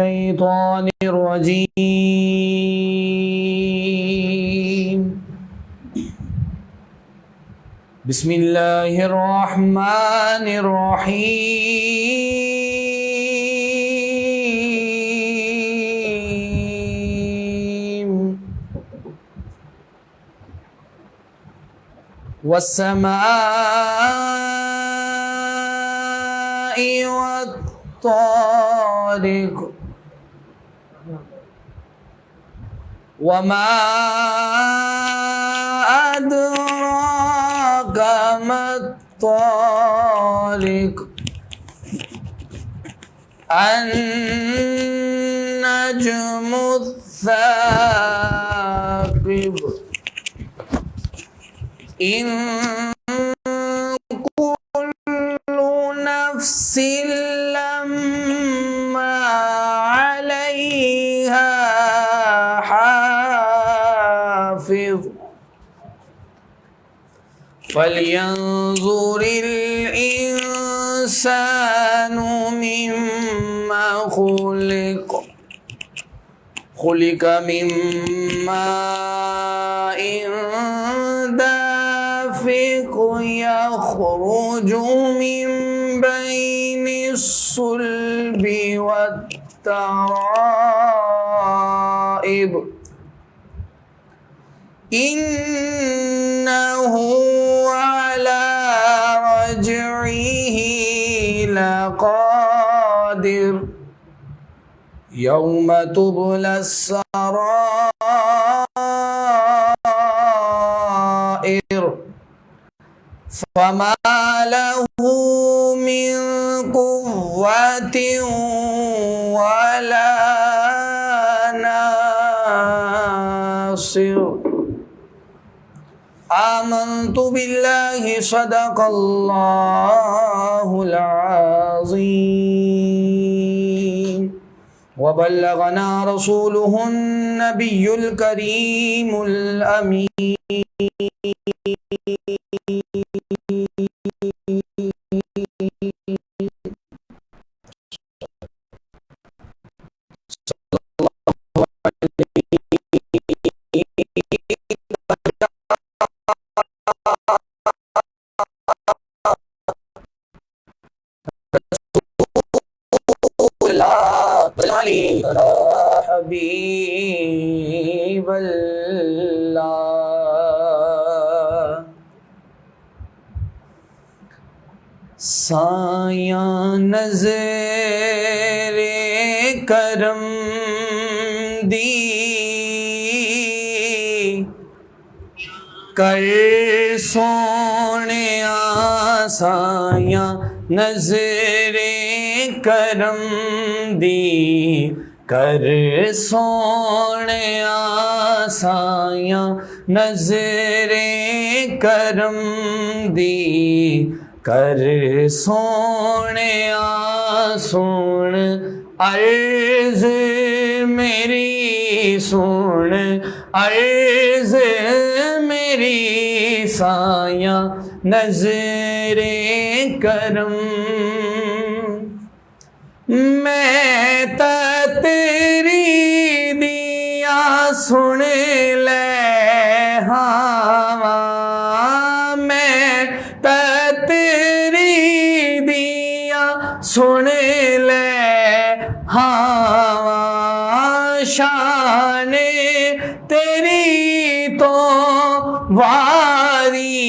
الشيطان الرجيم. بسم الله الرحمن الرحيم. والسماء والطارق وما أدراك ما الطارق النجم الثاقب إن كل نفس لما عليها حافظ فلينظر الإنسان مما خلق من ماء دافق يخرج من بين الصلب والترائب إنه على رجعه لقادر يوم تبلى السرائر فما له من قوة ولا ناصر. آمنت بالله صدق الله العظيم وبلغنا رسوله النبي الكريم الأمين. حبیب اللہ سایہ نظر کرم دی کر سونیا سایہ نظر کرم دی کر سونیا سایہ نظر کرم دی کر سونیا سن عرض میری سن عرض میری سایہ نظر کرم میں تیری دیا سن لے ہاں میں تیری دیا سن لے ہاں شان تیری تو واری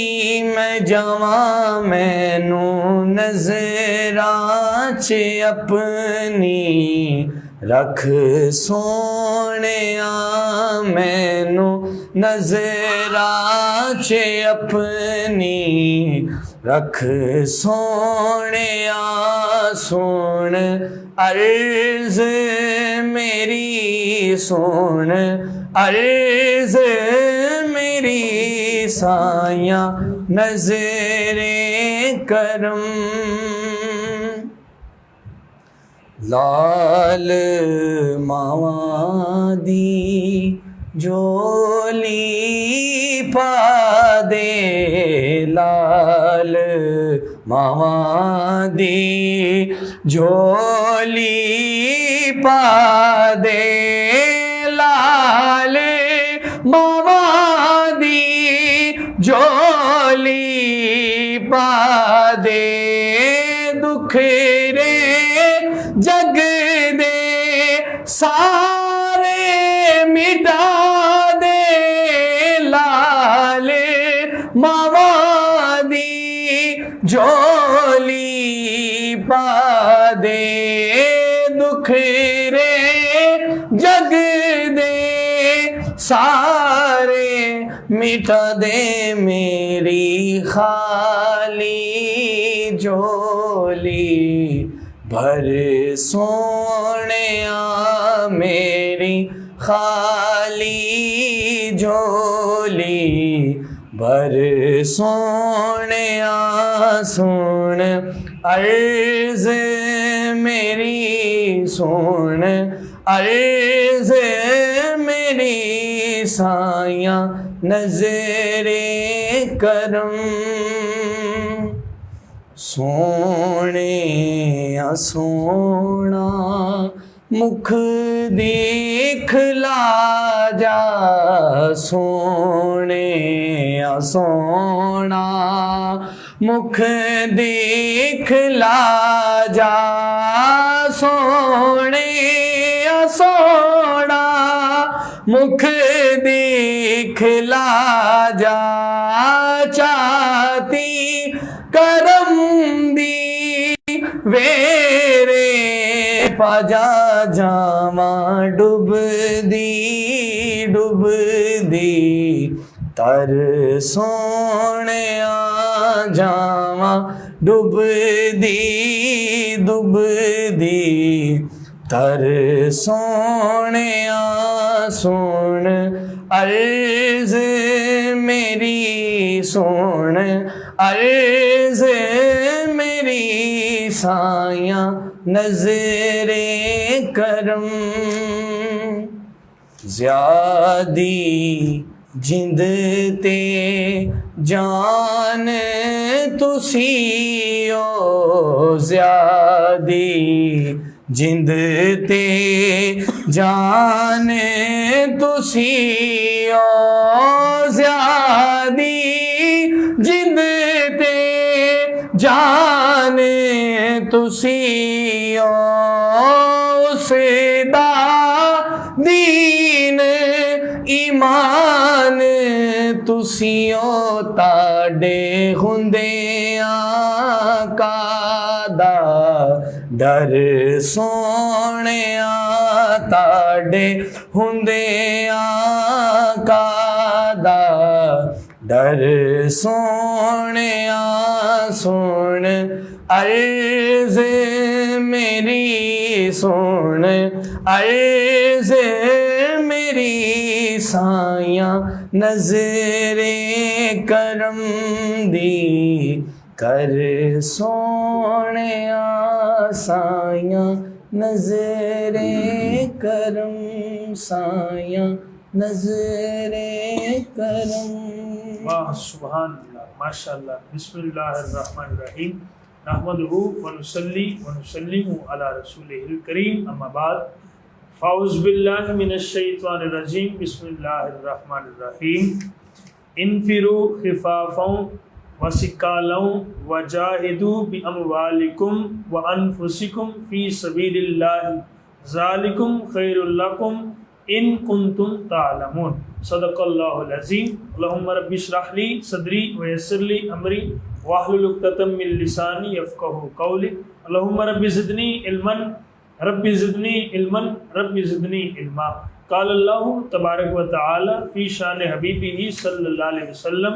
میں جواں مینو نظراں چ اپنی رکھ سونیا مینو نظراں چ اپنی رکھ سونیا سن عرض میری سن عرض میری سایہ نظر کرم لال ماواں دی جولی پا دے لال ماواں دی جولی پا دے لال ماوا دی جولی پا دے دکھ رے جگ دے سارے مٹا دے لال ماوا دی جولی پا دے دکھ رے جگ دے سارے مٹا دے میری خالی جولی بھر سونیا میری خالی جولی بھر سونیا سن عرض میری سن عرض میری سایاں نظر کرم سونے سونا مکھ دیکھ لا جا سونے سونا مکھ دیکھ لا جا سونے سونا مکھ دیکھ لا جا چاہتی کرم دی ویرے پاجا جاواں ڈب دی تر سونیا جاواں ڈب دی تر سونیا سن عرض میری سن عرض میری سایاں نظر کرم زیادی جند تے جان تسی او زیادی جند تے جان تسی او زیادی جند تے جان تسی او اس دا دین ایمان تسی او تاڑے ہوندے آقا دا ڈر سونے تاڑے ہوندے آقا دا ڈر سونے سن عرض میری سن عرض میری سایاں نظر کرم دی کر سونے سایاں نظر کرم سایاں نظر کرم. واہ سبحان اللہ ماشاء اللہ. بسم اللہ الرحمن الرحیم نحمدہ ونصلی ونسلم علی رسولہ الکریم اما بعد فاعوذ باللہ من الشیطان الرجیم بسم اللہ الرحمن الرحیم. انفروا خفافا وثقالا وجاہدوا باموالکم وانفسکم فی سبیل اللہ ذالکم خیر لکم ان کنتم تعلمون. صدق اللہ العظیم. اللہم رب اشرح لی صدری ویسر لی امری واحلل عقدۃ من لسانی یفقہوا قولی. اللہم رب زدنی علما رب زدنی علما رب زدنی علما. قال اللہ تبارک و تعالی فی شان حبیبہ صلی اللہ علیہ وسلم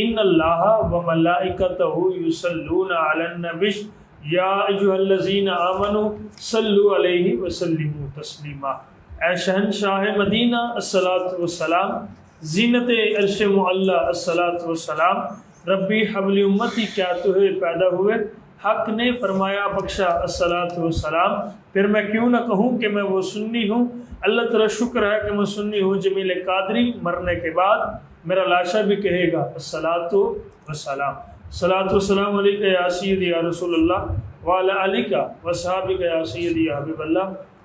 ان اللہ وملائکتہ یصلون علی النبی یا ایھا الذین آمنوا صلوا علیہ وسلموا تسلیما. اے شہنشاہ مدینہ الصلاۃ والسلام، زینت عرش معلی الصلاۃ والسلام، ربی حبل امتی کیا تجھے پیدا ہوئے، حق نے فرمایا بخشا الصلاۃ والسلام. پھر میں کیوں نہ کہوں کہ میں وہ سنی ہوں. اللہ تعالیٰ شکر ہے کہ میں سنی ہوں. جمیل قادری مرنے کے بعد میرا لاشا بھی کہے گا الصلاۃ والسلام. الصلاۃ والسلام علیکہ یا سیدی یا رسول اللہ وعلی علیکہ وصحابکہ یا سیدی یا حبیب اللہ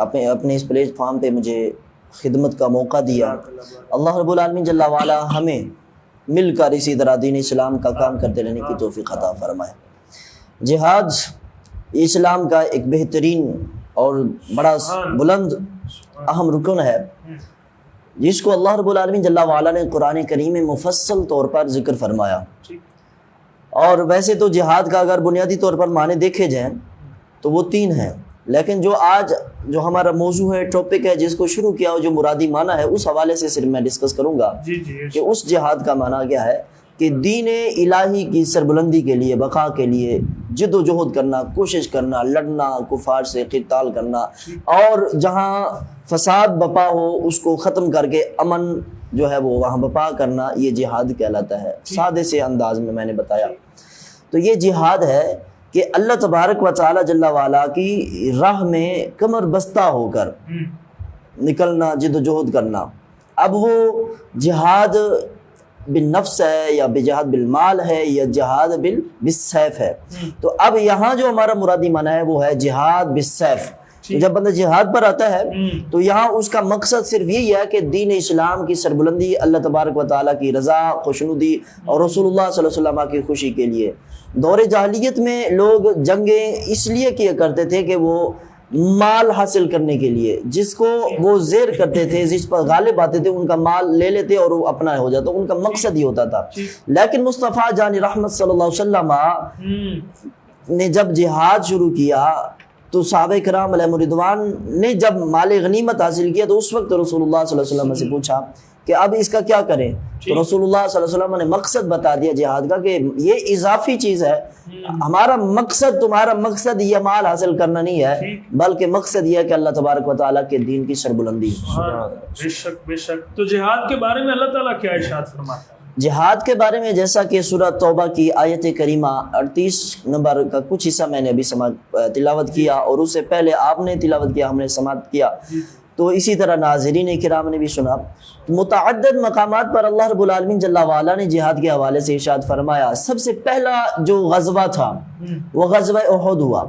اپنے اس پلیٹ فارم پہ مجھے خدمت کا موقع دیا. اللہ رب العالمین جل وعلا ہمیں مل کر اسی طرح دین اسلام کا کام کرتے رہنے کی توفیق عطا فرمائے. جہاد اسلام کا ایک بہترین اور بڑا بلند اہم رکن ہے جس کو اللہ رب العالمین جل وعلا نے قرآن کریم میں مفصل طور پر ذکر فرمایا. اور ویسے تو جہاد کا اگر بنیادی طور پر معنی دیکھے جائیں تو وہ 3 ہیں، لیکن جو آج جو ہمارا موضوع ہے، ٹاپک ہے، جس کو شروع کیا جو مرادی معنی ہے، اس حوالے سے صرف میں ڈسکس کروں گا کہ اس جہاد کا معنی کیا ہے کہ دین الہی کی سربلندی کے لیے، بقا کے لیے جد و جہد کرنا، کوشش کرنا، لڑنا، کفار سے قتال کرنا، اور جہاں فساد بپا ہو اس کو ختم کر کے امن جو ہے وہ وہاں بپا کرنا، یہ جہاد کہلاتا ہے. سادے سے انداز میں نے بتایا. تو یہ جہاد ہے کہ اللہ تبارک و تعالی جل وعلا کی راہ میں کمر بستہ ہو کر نکلنا، جد و جہد کرنا. اب وہ جہاد بالنفس ہے یا جہاد بالمال ہے یا جہاد بالسیف ہے. تو اب یہاں جو ہمارا مرادی معنی ہے وہ ہے جہاد بالسیف. جب بندہ جہاد پر آتا ہے تو یہاں اس کا مقصد صرف یہی ہے کہ دین اسلام کی سربلندی، اللہ تبارک و تعالیٰ کی رضا، خوشنودی اور رسول اللہ صلی اللہ علیہ وسلم کی خوشی کے لیے. دور جاہلیت میں لوگ جنگیں اس لیے کیا کرتے تھے کہ وہ مال حاصل کرنے کے لیے، جس کو وہ زیر کرتے تھے، جس پر غالب آتے تھے ان کا مال لے لیتے اور وہ اپنا ہو جاتا، ان کا مقصد ہی ہوتا تھا. لیکن مصطفیٰ جان رحمت صلی اللہ علیہ وسلم نے جب جہاد شروع کیا تو صحابہ کرام علیہ رضوان نے جب مال غنیمت حاصل کیا تو اس وقت رسول اللہ صلی اللہ علیہ وسلم سے پوچھا کہ اب اس کا کیا کریں. تو رسول اللہ صلی اللہ علیہ وسلم نے مقصد بتا دیا جہاد کا کہ یہ اضافی چیز ہے، ہمارا مقصد، تمہارا مقصد یہ مال حاصل کرنا نہیں ہے، بلکہ مقصد یہ ہے کہ اللہ تبارک و تعالیٰ کے دین کی سربلندی. بے شک بے شک. تو جہاد کے بارے میں اللہ تعالیٰ کیا ارشاد فرماتا ہے؟ جہاد کے بارے میں جیسا کہ سورہ توبہ کی آیت کریمہ 38 نمبر کا کچھ حصہ میں نے ابھی تلاوت کیا، اور اس سے پہلے آپ نے تلاوت کیا، ہم نے سماعت کیا، تو اسی طرح ناظرین کرام نے بھی سنا. متعدد مقامات پر اللہ رب العالمین جل وعلا نے جہاد کے حوالے سے ارشاد فرمایا. سب سے پہلا جو غزوہ تھا وہ غزوہ احد ہوا،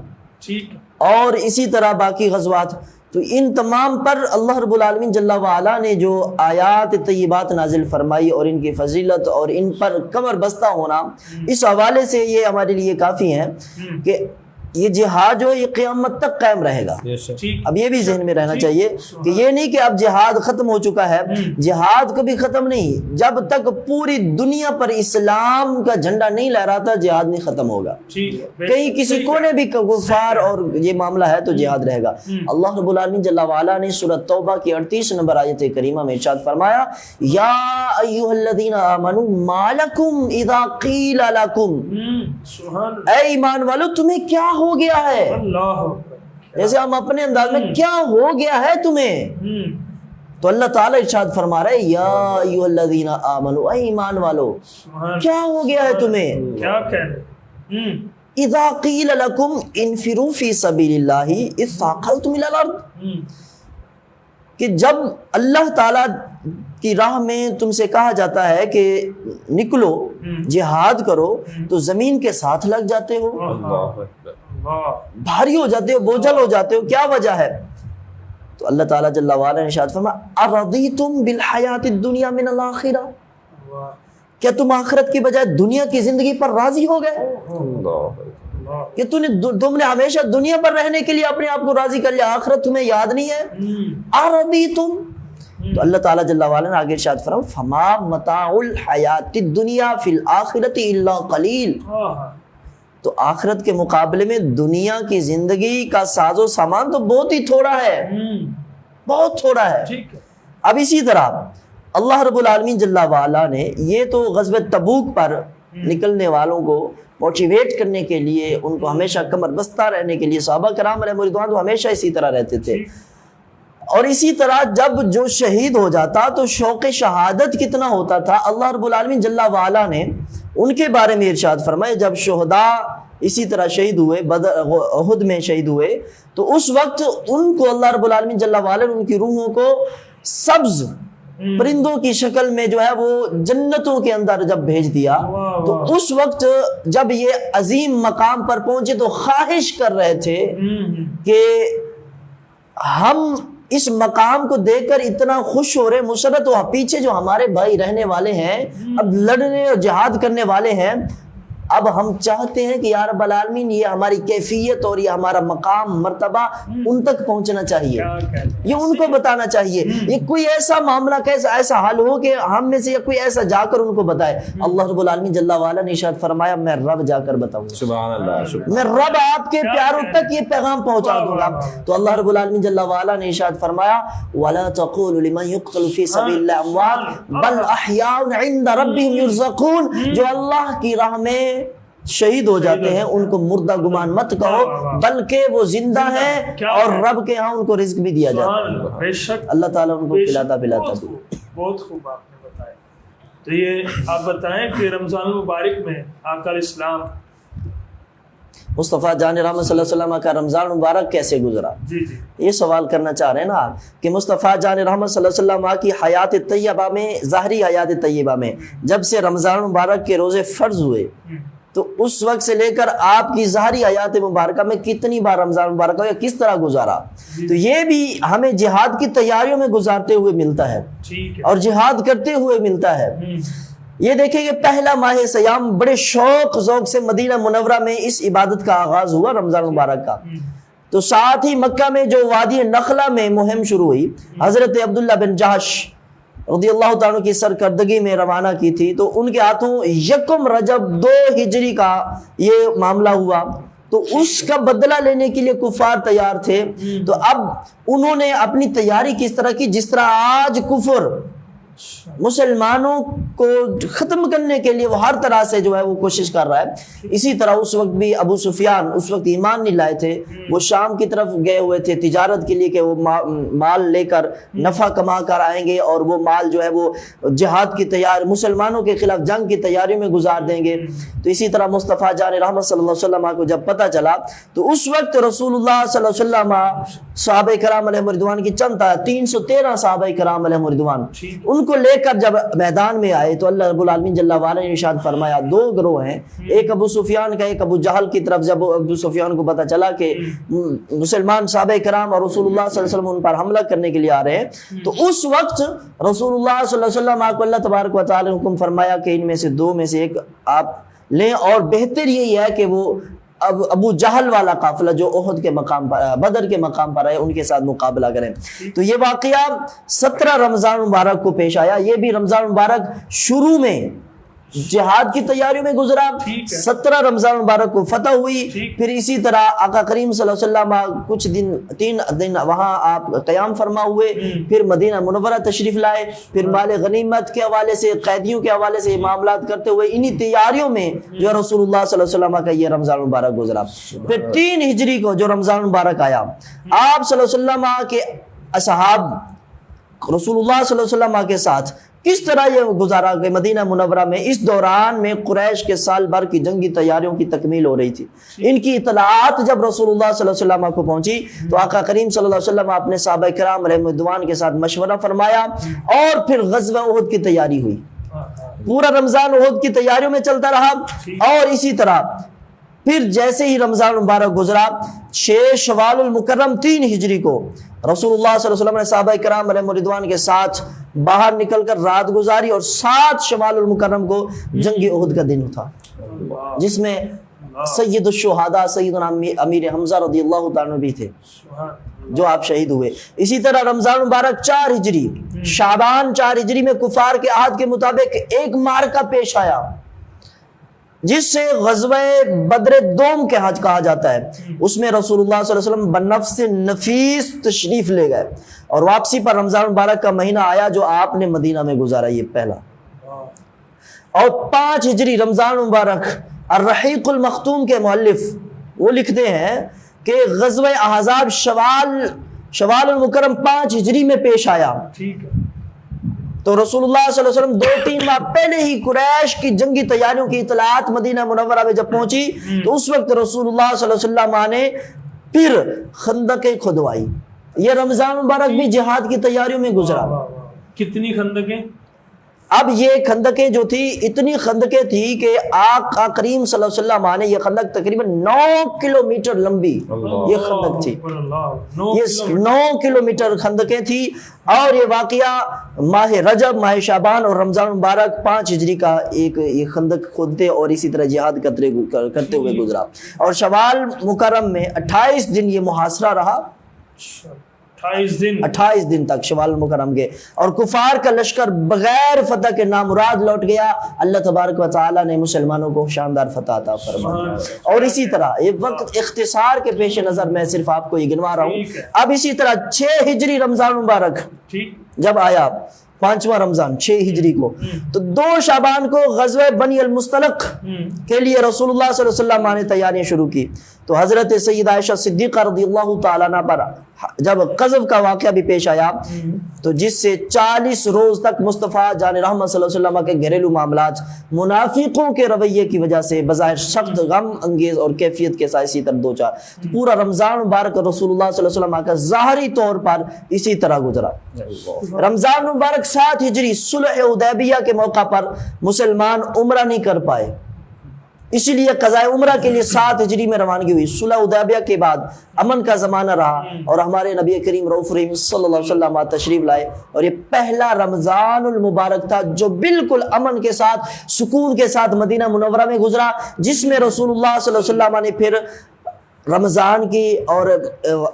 اور اسی طرح باقی غزوات. تو ان تمام پر اللہ رب العالمین جل وعلا نے جو آیات طیبات نازل فرمائی اور ان کی فضیلت اور ان پر کمر بستہ ہونا، اس حوالے سے یہ ہمارے لیے کافی ہیں کہ یہ جہاد جو یہ قیامت تک قائم رہے گا. اب یہ بھی ذہن میں رہنا چاہیے کہ یہ نہیں کہ اب جہاد ختم ہو چکا ہے، جہاد کبھی ختم نہیں. جب تک پوری دنیا پر اسلام کا جھنڈا نہیں لہراتا جہاد نہیں ختم ہوگا. کہیں کسی کونے بھی کفار اور یہ معاملہ ہے تو جہاد رہے گا. اللہ رب العالمین جل وعلا نے سورہ توبہ کی 38 نمبر آیت کریمہ میں ارشاد فرمایا، یا ایھا الذین آمنوا ما لکم اذا قیل لکم، اے ایمان والو تمہیں کیا ہو گیا ہے. جیسے ہم اپنے انداز میں کیا ہو گیا ہے تمہیں، تو اللہ تعالیٰ ارشاد فرما رہے یا ایھا الذین آمنوا، اے ایمان والو کیا ہو گیا ہے تمہیں. کیا کہنے؟ اذا قیل لکم انفروا فی سبیل اللہ اثاقلتم الی الارض، کہ جب اللہ تعالیٰ کی راہ میں تم سے کہا جاتا ہے کہ نکلو جہاد کرو تو زمین کے ساتھ لگ جاتے ہو، بھاری ہو جاتے ہو، بوجھل ہو جاتے ہو. کیا وجہ ہے؟ تو اللہ تعالیٰ جل وعلا نے ارشاد فرمایا ارضیتم بالحیات الدنیا من الآخرہ، کیا تم آخرت کی بجائے دنیا کی زندگی پر راضی ہو گئے کہ تم نے ہمیشہ دنیا پر رہنے کے لیے اپنے آپ کو راضی کر لیا، آخرت تمہیں یاد نہیں ہے؟ ارضیتم. تو اللہ تعالیٰ جل وعلا نے آگے ارشاد فرمایا فما متاع الحیات الدنیا فی الآخرۃ الا قلیل، تو آخرت کے مقابلے میں دنیا کی زندگی کا ساز و سامان تو بہت ہی تھوڑا ہے، بہت تھوڑا ہے. اب اسی طرح اللہ رب العالمین جل وعلا نے یہ تو غزوہ تبوک پر نکلنے والوں کو موٹیویٹ کرنے کے لیے، ان کو ہمیشہ کمر بستہ رہنے کے لیے، صحابہ کرام علیہ رضوان تو ہمیشہ اسی طرح رہتے تھے. اور اسی طرح جب جو شہید ہو جاتا تو شوق شہادت کتنا ہوتا تھا. اللہ رب العالمین جل وعلا نے ان کے بارے میں ارشاد فرمائے جب شہداء اسی طرح شہید ہوئے، احد میں شہید ہوئے، تو اس وقت ان کو اللہ رب العالمین جل وعلا نے ان کی روحوں کو سبز پرندوں کی شکل میں جو ہے وہ جنتوں کے اندر جب بھیج دیا، تو اس وقت جب یہ عظیم مقام پر پہنچے تو خواہش کر رہے تھے کہ ہم اس مقام کو دیکھ کر اتنا خوش ہو رہے مسرت ہو، پیچھے جو ہمارے بھائی رہنے والے ہیں، اب لڑنے اور جہاد کرنے والے ہیں، اب ہم چاہتے ہیں کہ یا رب العالمین یہ ہماری کیفیت اور یہ ہمارا مقام مرتبہ ان تک پہنچنا چاہیے، یہ ان کو بتانا چاہیے، یہ کوئی ایسا معاملہ ایسا حال ہو کہ ہم میں سے یا کوئی ایسا جا کر ان کو بتائے۔ اللہ رب العالمین جل وعلا نے ارشاد فرمایا میں رب جا کر بتاؤں گا، سبحان اللہ، میں رب آپ کے پیاروں تک یہ پیغام پہنچا دوں گا۔ تو اللہ رب العالمین جل وعلا نے ارشاد فرمایا وَلَا تَقُولُوا لِمَنْ يُقْتَلُ فِي سَبِيلِ اللَّهِ أَمْوَاتٌ بَلْ أَحْيَاءٌ عِنْدَ رَبِّهِمْ يُرْزَقُونَ، جو اللہ کی راہ میں شہید ہو جاتے ہیں ان کو مردہ گمان مت کہو، بلکہ وہ زندہ ہیں اور رب کے ہاں ان کو رزق بھی دیا جاتا ہے، بے شک اللہ تعالیٰ ان کو کھلاتا پلاتا بھی۔ بہت خوب آپ نے بتایا۔ تو یہ آپ بتائیں کہ رمضان المبارک میں آقا علیہ السلام مصطفیٰ جان رحمت صلی اللہ علیہ وسلم کا رمضان مبارک کیسے گزرا؟ جی جی یہ سوال کرنا چاہ رہے ہیں نا آپ کہ مصطفیٰ جان رحمت صلی اللہ علیہ وسلم کی حیات طیبہ میں، ظاہری حیات طیبہ میں جب سے رمضان مبارک کے روزے فرض ہوئے تو اس وقت سے لے کر آپ کی ظاہری حیات مبارکہ میں کتنی بار رمضان مبارک ہو یا کس طرح گزارا، تو یہ بھی ہمیں جہاد کی تیاریوں میں گزارتے ہوئے ملتا ہے اور جہاد کرتے ہوئے ملتا ہے۔ یہ دیکھیں کہ پہلا ماہ سیام بڑے شوق ذوق سے مدینہ منورہ میں اس عبادت کا آغاز ہوا رمضان مبارک کا، تو ساتھ ہی مکہ میں جو وادی نخلہ میں مہم شروع ہوئی، حضرت عبداللہ بن جہش رضی اللہ تعالیٰ کی سرکردگی میں روانہ کی تھی، تو ان کے ہاتھوں یکم رجب 2 ہجری کا یہ معاملہ ہوا، تو اس کا بدلہ لینے کے لیے کفار تیار تھے۔ تو اب انہوں نے اپنی تیاری کس طرح کی، جس طرح آج کفر مسلمانوں کو ختم کرنے کے لیے وہ ہر طرح سے جو ہے وہ کوشش کر رہا ہے، اسی طرح اس وقت بھی ابو سفیان اس وقت ایمان نہیں لائے تھے، وہ شام کی طرف گئے ہوئے تھے تجارت کے لیے کہ وہ مال لے کر نفع کما کر آئیں گے اور وہ مال جو ہے وہ جہاد کی تیاری، مسلمانوں کے خلاف جنگ کی تیاریوں میں گزار دیں گے۔ تو اسی طرح مصطفیٰ جان رحمت صلی اللہ علیہ وسلم کو جب پتہ چلا تو اس وقت رسول اللہ صلی اللہ علیہ وسلم صحابہ کرام علیہم رضوان کی چند تھا 313 صحابہ کرام علیہم رضوان، ان کو لے کر جب میدان میں آئے تو اللہ رب العالمین جل وعلا نے ارشاد فرمایا 2 گروہ ہیں، ایک ابو سفیان کا ایک ابو جہل کی طرف، جب ابو سفیان کو پتہ چلا کہ مسلمان صحابہ کرام اور رسول اللہ صلی اللہ علیہ وسلم ان پر حملہ کرنے کے لیے آ رہے ہیں، تو اس وقت رسول اللہ صلی اللہ علیہ وسلم کو اللہ تبارک و تعالی نے حکم فرمایا کہ ان میں سے 2 میں سے ایک آپ لیں، اور بہتر یہی ہے کہ وہ ابو جہل والا قافلہ جو احد کے مقام پر، بدر کے مقام پر ہے، ان کے ساتھ مقابلہ کریں۔ تو یہ واقعہ 17 رمضان مبارک کو پیش آیا، یہ بھی رمضان مبارک شروع میں جہاد کی تیاریوں میں گزرا، 17 رمضان مبارک کو فتح ہوئی، پھر اسی طرح آقا کریم صلی اللہ علیہ وسلم کچھ دن 3 دن وہاں آپ قیام فرما ہوئے، پھر مدینہ منورہ تشریف لائے، پھر مال غنیمت کے حوالے سے، قیدیوں کے حوالے سے معاملات کرتے ہوئے انہی تیاریوں میں جو رسول اللہ صلی اللہ علیہ وسلم کا یہ رمضان مبارک گزرا۔ پھر 3 ہجری کو جو رمضان مبارک آیا، آپ صلی اللہ علیہ وسلم کے اصحاب رسول اللہ صلی اللہ علیہ وسلم کے ساتھ کس طرح یہ گزارا کہ مدینہ منورہ میں اس دوران میں قریش کے سال بھر کی جنگی تیاریوں کی تکمیل ہو رہی تھی، ان کی اطلاعات جب رسول اللہ صلی اللہ علیہ وسلم کو پہنچی تو آقا کریم صلی اللہ علیہ وسلم اپنے صحابہ کرام علیہم رضوان کے ساتھ مشورہ فرمایا، اور پھر غزوہ احد کی تیاری ہوئی، پورا رمضان احد کی تیاریوں میں چلتا رہا، اور اسی طرح پھر جیسے ہی رمضان مبارک گزرا 6 شوال المکرم 3 ہجری کو رسول اللہ صلی اللہ علیہ وسلم نے صحابہ کرام علیہم رضوان کے ساتھ باہر نکل کر رات گزاری، اور 7 شوال المکرم کو جنگ احد کا دن تھا، جس میں سید الشہداء سیدنا امیر حمزہ رضی اللہ تعالیٰ بھی تھے جو آپ شہید ہوئے۔ اسی طرح رمضان مبارک 4 ہجری شعبان 4 ہجری میں کفار کے عہد کے مطابق ایک مارکہ پیش آیا جس سے غزوہ بدر دوم کے حج کہا جاتا ہے، اس میں رسول اللہ صلی اللہ علیہ وسلم بنفس نفیس تشریف لے گئے، اور واپسی پر رمضان مبارک کا مہینہ آیا جو آپ نے مدینہ میں گزارا، یہ پہلا۔ اور 5 ہجری رمضان مبارک الرحیق المختوم کے مؤلف وہ لکھتے ہیں کہ غزوہ احزاب شوال المکرم 5 ہجری میں پیش آیا، تو رسول اللہ صلی اللہ علیہ وسلم 2-3 ماہ پہلے ہی قریش کی جنگی تیاریوں کی اطلاعات مدینہ منورہ میں جب پہنچی تو اس وقت رسول اللہ صلی اللہ علیہ وسلم نے پھر خندقیں کھدوائی۔ یہ رمضان مبارک بھی جہاد کی تیاریوں میں گزرا۔ کتنی خندقیں؟ اب یہ خندقیں جو تھی اتنی خندقیں تھی کہ آقا کریم صلی اللہ علیہ وسلم نے یہ خندق تقریباً 9 کلومیٹر لمبی یہ خندق تھی، یہ 9 کلومیٹر خندقیں تھی، اور یہ واقعہ ماہ رجب، ماہ شعبان اور رمضان مبارک 5 ہجری کا ایک یہ خندق کھودتے اور اسی طرح جہاد کرتے ہوئے گزرا، اور شوال مکرم میں 28 دن یہ محاصرہ رہا، 28 دن تک شوال مکرم کے، اور کفار کا لشکر بغیر فتح کے نامراد لوٹ گیا۔ اللہ تبارک و تعالی نے مسلمانوں کو شاندار فتح عطا فرمایا۔ اور اسی طرح یہ وقت اختصار کے پیش نظر میں صرف آپ کو یہ گنوا رہا ہوں۔ اب اسی طرح 6 ہجری رمضان مبارک جب آیا، 5واں رمضان 6 ہجری کو، تو 2 شعبان کو غزوہ بنی المصطلق کے لیے رسول اللہ صلی اللہ علیہ وسلم نے تیاریاں شروع کی۔ تو حضرت سید عائشہ صدیقہ رضی اللہ تعالیٰ عنہ پر جب قذف کا واقعہ بھی پیش آیا، تو جس سے 40 روز تک مصطفیٰ جان رحمت صلی اللہ علیہ وسلم کے گھریلو معاملات منافقوں کے رویے کی وجہ سے بظاہر سخت غم انگیز اور کیفیت کے ساتھ اسی طرح دو چار پورا رمضان مبارک رسول اللہ صلی اللہ علیہ وسلم کا ظاہری طور پر اسی طرح گزرا۔ رمضان مبارک 7 ہجری صلح حدیبیہ کے موقع پر مسلمان عمرہ نہیں کر پائے، اسی لیے قضاء عمرہ کے لیے 7 ہجری میں روانگی ہوئی۔ صلح حدیبیہ کے بعد امن کا زمانہ رہا، اور ہمارے نبی کریم رؤوف رحیم صلی اللہ علیہ وسلم تشریف لائے، اور یہ پہلا رمضان المبارک تھا جو بالکل امن کے ساتھ سکون کے ساتھ مدینہ منورہ میں گزرا، جس میں رسول اللہ صلی اللہ علیہ وسلم نے پھر رمضان کی اور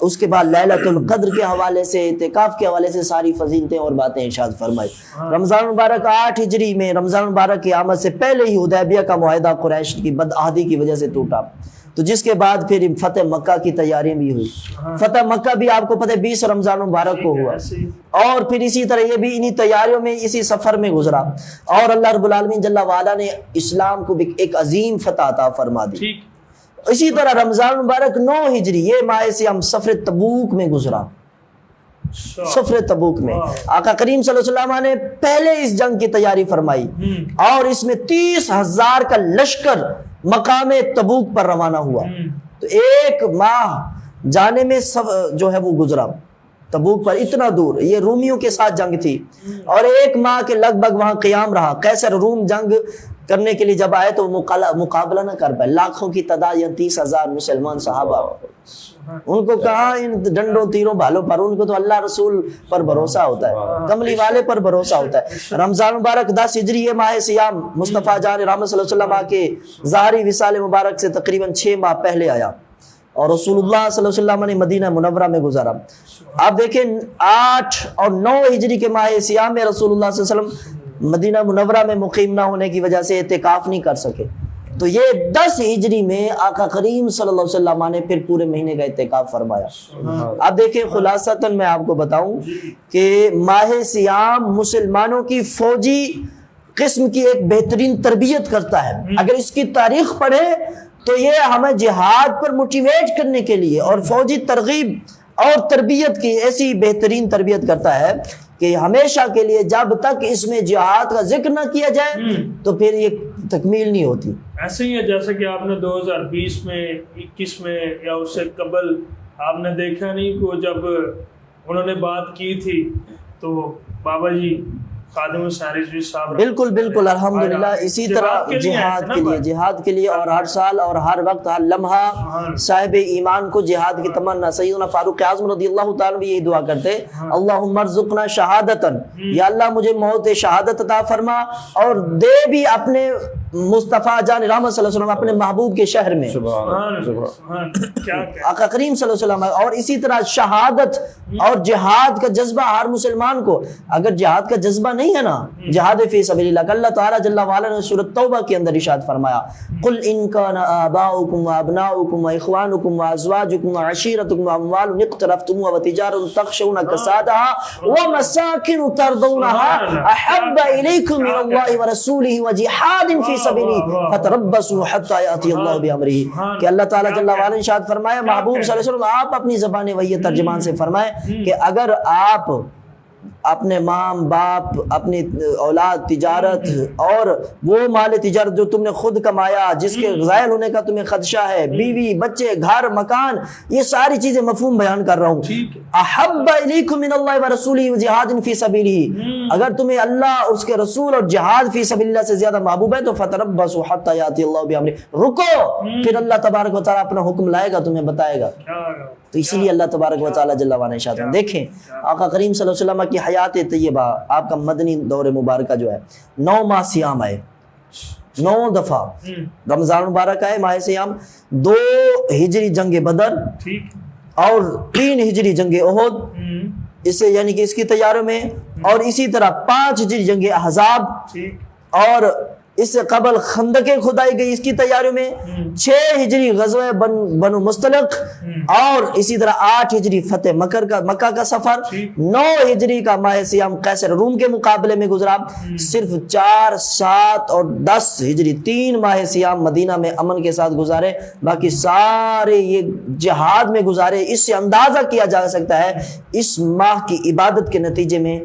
اس کے بعد لیلۃ القدر کے حوالے سے، اعتکاف کے حوالے سے ساری فضیلتیں اور باتیں ارشاد فرمائی۔ رمضان مبارک 8 ہجری میں رمضان مبارک کی آمد سے پہلے ہی حدیبیہ کا معاہدہ قریش کی بدعہدی کی وجہ سے ٹوٹا، تو جس کے بعد پھر فتح مکہ کی تیاریاں بھی ہوئی۔ فتح مکہ بھی آپ کو پتہ ہے 20 رمضان مبارک کو ہوا، اور پھر اسی طرح یہ بھی انہی تیاریوں میں اسی سفر میں گزرا، اور اللہ رب العالمین جل وعلا نے اسلام کو بھی ایک عظیم فتح عطا فرما دی۔ اسی طرح رمضان مبارک 9 ہجری یہ ماہ سیام سفر تبوک میں گزرا، سفر تبوک میں آقا کریم صلی اللہ علیہ وسلم نے پہلے اس جنگ کی تیاری فرمائی، اور اس میں 30,000 کا لشکر مقام تبوک پر روانہ ہوا۔ تو 1 ماہ جانے میں جو ہے وہ گزرا تبوک پر، اتنا دور، یہ رومیوں کے ساتھ جنگ تھی، اور 1 ماہ کے لگ بھگ وہاں قیام رہا۔ قیصر روم جنگ کرنے کے لیے جب آئے تو مقابلہ نہ کر پائے، لاکھوں کی تعداد، 30,000 مسلمان صحابہ، ان کو کہاں ان ڈنڈوں تیروں بھالوں پر، ان کو تو اللہ رسول پر بھروسہ ہوتا ہے، کملی والے پر بھروسہ ہوتا ہے۔ رمضان مبارک 10 ہجری یہ ماہ سیام مصطفیٰ جان رحمت صلی اللہ علیہ وسلم کے ظاہری وصال مبارک سے تقریباً 6 ماہ پہلے آیا، اور رسول اللہ صلی اللہ علیہ وسلم نے مدینہ منورہ میں گزارا۔ آپ دیکھیں 8 اور 9 ہجری کے ماہ سیام میں رسول اللہ صلی اللہ علیہ وسلم مدینہ منورہ میں مقیم نہ ہونے کی وجہ سے اعتکاف نہیں کر سکے، تو یہ 10 ہجری میں آقا کریم صلی اللہ علیہ وسلم نے پھر پورے مہینے کا اعتکاف فرمایا۔ اب دیکھیں خلاصتاً میں آپ کو بتاؤں کہ ماہ سیام مسلمانوں کی فوجی قسم کی ایک بہترین تربیت کرتا ہے۔ اگر اس کی تاریخ پڑھے تو یہ ہمیں جہاد پر موٹیویٹ کرنے کے لیے اور فوجی ترغیب اور تربیت کی ایسی بہترین تربیت کرتا ہے کہ ہمیشہ کے لیے جب تک اس میں جہاد کا ذکر نہ کیا جائے تو پھر یہ تکمیل نہیں ہوتی۔ ایسے ہی ہے جیسے کہ آپ نے 2020 میں 21 میں یا اس سے قبل آپ نے دیکھا نہیں کہ جب انہوں نے بات کی تھی تو بابا جی خادم السارجوی صاحب بالکل بالکل الحمدللہ اسی طرح جہاد کے لیے اور ہر سال اور ہر وقت ہر لمحہ صاحب ایمان کو جہاد کی تمنا، سیدنا فاروق اعظم رضی اللہ تعالیٰ بھی یہی دعا کرتے، اللہم ارزقنا شہادتاً، یا اللہ مجھے موت شہادت عطا فرما اور دے بھی اپنے مصطفیٰ جان رحمت صلی اللہ علیہ وسلم اپنے محبوب کے شہر میں، آقا کریم صلی اللہ علیہ وسلم۔ اور اسی طرح شہادت اور جہاد کا جذبہ ہر مسلمان کو، اگر جہاد کا جذبہ نہیں ہے نا، جہاد فی سبیل اللہ، اللہ تعالیٰ جل وعلا نے سورۃ توبہ کے اندر ارشاد فرمایا، قل ان کان آباؤکم وابناؤکم واخوانکم وازواجکم وعشیرتکم واموال اقترفتموها وتجارة تخشون کسادها ومساکن ترضونها احب الیکم من اللہ ورسولہ وجہاد فی سبیلہ فتربصوا حتی یأتی اللہ بامرہ، کہ اللہ تعالیٰ جل وعلا نے ارشاد فرمایا محبوب صلی اللہ علیہ وسلم آپ اپنی زبان وحی ترجمان سے فرمائیں کہ اگر اپنے ماں باپ، اپنی اولاد، تجارت اور وہ مال تجارت جو تم نے خود کمایا، جس کے ضائع ہونے کا تمہیں خدشہ ہے، بیوی، بچے، گھر، مکان، یہ ساری چیزیں مفہوم بیان کر رہا ہوں. احب الیکم من اللہ ورسولہ وجہاد فی سبیلہ، اگر تمہیں اللہ اور اس کے رسول اور جہاد فی سبیل اللہ سے زیادہ محبوب ہے تو فتربصوا حتی یاتی اللہ بامرہ، رکو پھر اللہ تبارک و تعالیٰ اپنا حکم لائے گا، تمہیں بتائے گا. تو اسی لیے اللہ تبارک و تعالیٰ جل وعلا ارشاد فرماتے ہیں. دیکھیں آقا کریم صلی اللہ علیہ وسلم کی حیات طیبہ، آپ کا مدنی دور مبارکہ جو ہے 9 ماہ سیام آئے، 9 دفعہ رمضان مبارک آئے، ماہ سیام، 2 ہجری جنگ بدر اور 3 ہجری جنگ احد، اس سے یعنی کہ اس کی تیاریوں میں، اور اسی طرح 5 ہجری جنگ احزاب، اور اس سے قبل خندقیں کھدائی گئی اس کی تیاریوں میں، 6 ہجری غزوہ بنو مستلق، اور اسی طرح 8 ہجری فتح مکہ کا سفر، 9 ہجری کا ماہ سیام قیصر روم کے مقابلے میں گزرا، صرف 4، 7 اور 10 ہجری 3 ماہ سیام مدینہ میں امن کے ساتھ گزارے، باقی سارے یہ جہاد میں گزارے. اس سے اندازہ کیا جا سکتا ہے اس ماہ کی عبادت کے نتیجے میں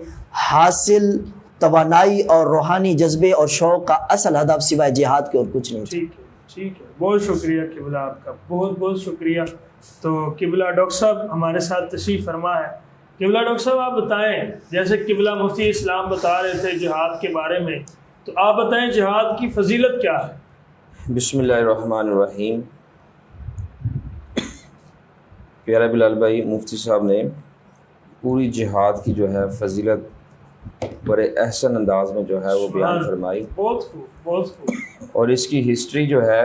حاصل توانائی اور روحانی جذبے اور شوق کا اصل ہدف سوائے جہاد کے اور کچھ نہیں. ٹھیک ہے، بہت شکریہ قبلہ، آپ کا بہت بہت شکریہ. تو قبلہ ڈاکٹر صاحب ہمارے ساتھ تشریف فرما ہے. قبلہ ڈاکٹر صاحب آپ بتائیں، جیسے قبلہ مفتی اسلام بتا رہے تھے جہاد کے بارے میں، تو آپ بتائیں جہاد کی فضیلت کیا ہے؟ بسم اللہ الرحمن الرحیم. پیارا بلال بھائی مفتی صاحب نے پوری جہاد کی جو ہے فضیلت بڑے احسن انداز میں جو ہے وہ بیان فرمائی، بہت خوب. اور اس کی ہسٹری جو ہے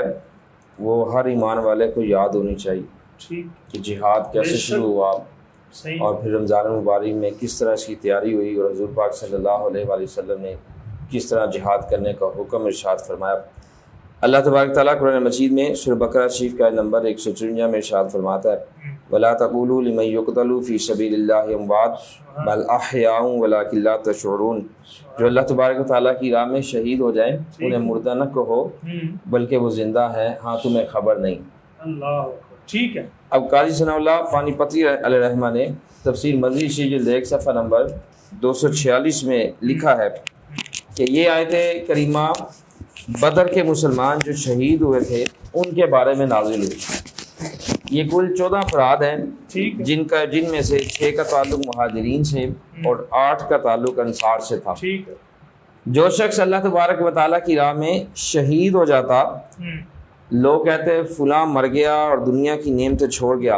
وہ ہر ایمان والے کو یاد ہونی چاہیے کہ جہاد کیسے شروع ہوا، اور پھر رمضان المبارک میں کس طرح اس کی تیاری ہوئی، اور حضور پاک صلی اللہ علیہ وآلہ وسلم نے کس طرح جہاد کرنے کا حکم ارشاد فرمایا. اللہ تبارک تعالیٰ قرآن مجید میں سورہ بقرہ شریف کا نمبر 154 میں ارشاد فرماتا ہے وَلَا تَقُولُوا لِمَن يُقْتَلُ فِي سَبِيلِ اللَّهِ أَمْوَاتٌ بَلْ أَحْيَاءٌ وَلَٰكِن لَّا تَشْعُرُونَ. جو اللہ تبارک و تعالیٰ کی راہ میں شہید ہو جائیں انہیں مردہ نہ کہو بلکہ وہ زندہ ہیں، ہاں تمہیں خبر نہیں. اللہ ٹھیک ہے. اب قاضی ثناء اللہ پانی پتی علیہ رحمہ نے تفسیر مدنی شریف جلد 1 صفحہ نمبر 246 میں لکھا ہے کہ یہ آیت کریمہ بدر کے مسلمان جو شہید ہوئے تھے ان کے بارے میں نازل ہوئی. یہ کل 14 افراد ہیں جن میں سے 6 کا تعلق مہاجرین سے اور 8 کا تعلق انصار سے تھا. جو شخص اللہ تبارک و تعالیٰ کی راہ میں شہید ہو جاتا، لوگ کہتے فلاں مر گیا اور دنیا کی نعمتیں چھوڑ گیا،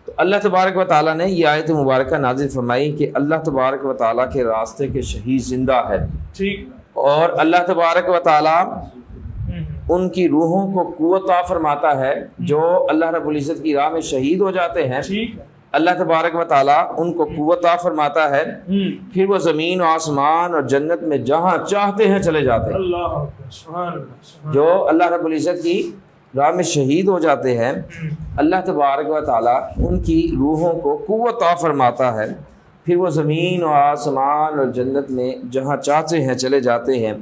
تو اللہ تبارک و تعالیٰ نے یہ آیت مبارکہ نازل فرمائی کہ اللہ تبارک و تعالیٰ کے راستے کے شہید زندہ ہے، اور اللہ تبارک و تعالیٰ ان کی روحوں کو قوت عطا فرماتا ہے. جو اللہ رب العزت کی راہ میں شہید ہو جاتے ہیں اللہ تبارک و تعالیٰ ان کو قوت عطا فرماتا ہے، پھر وہ زمین و آسمان اور جنت میں جہاں چاہتے ہیں چلے جاتے ہیں. جو اللہ رب العزت کی راہ میں شہید ہو جاتے ہیں اللہ تبارک و تعالیٰ ان کی روحوں کو قوت عطا فرماتا ہے، پھر وہ زمین و آسمان اور جنت میں جہاں چاہتے ہیں چلے جاتے ہیں.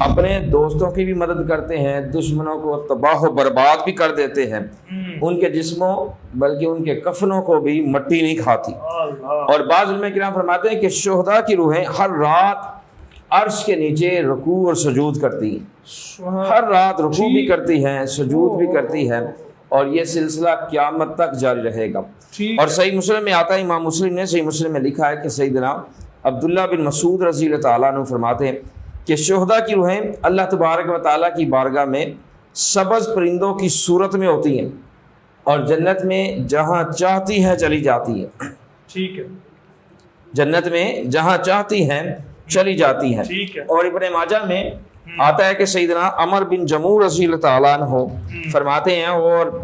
اپنے دوستوں کی بھی مدد کرتے ہیں، دشمنوں کو تباہ و برباد بھی کر دیتے ہیں، ان کے جسموں بلکہ ان کے کفنوں کو بھی مٹی نہیں کھاتی. اور بعض علماء کرام فرماتے ہیں کہ شہداء کی روحیں ہر رات عرش کے نیچے رکوع اور سجود کرتی ہیں، ہر رات رکوع بھی کرتی ہیں، سجود بھی کرتی ہیں، اور یہ سلسلہ قیامت تک جاری رہے گا. اور صحیح مسلم میں آتا ہے، امام مسلم نے صحیح مسلم میں لکھا ہے کہ سیدنا عبداللہ بن مسعود رضی اللہ تعالیٰ عنہ فرماتے ہیں کہ شہداء کی روحیں اللہ تبارک و تعالیٰ کی بارگاہ میں سبز پرندوں کی صورت میں ہوتی ہیں، اور جنت میں جہاں چاہتی ہیں چلی جاتی ہیں. جنت میں جہاں چاہتی ہیں چلی جاتی ہیں. اور ابن ماجہ میں آتا ہے کہ سیدنا عمر بن جموع رضی اللہ تعالیٰ عنہ فرماتے ہیں، اور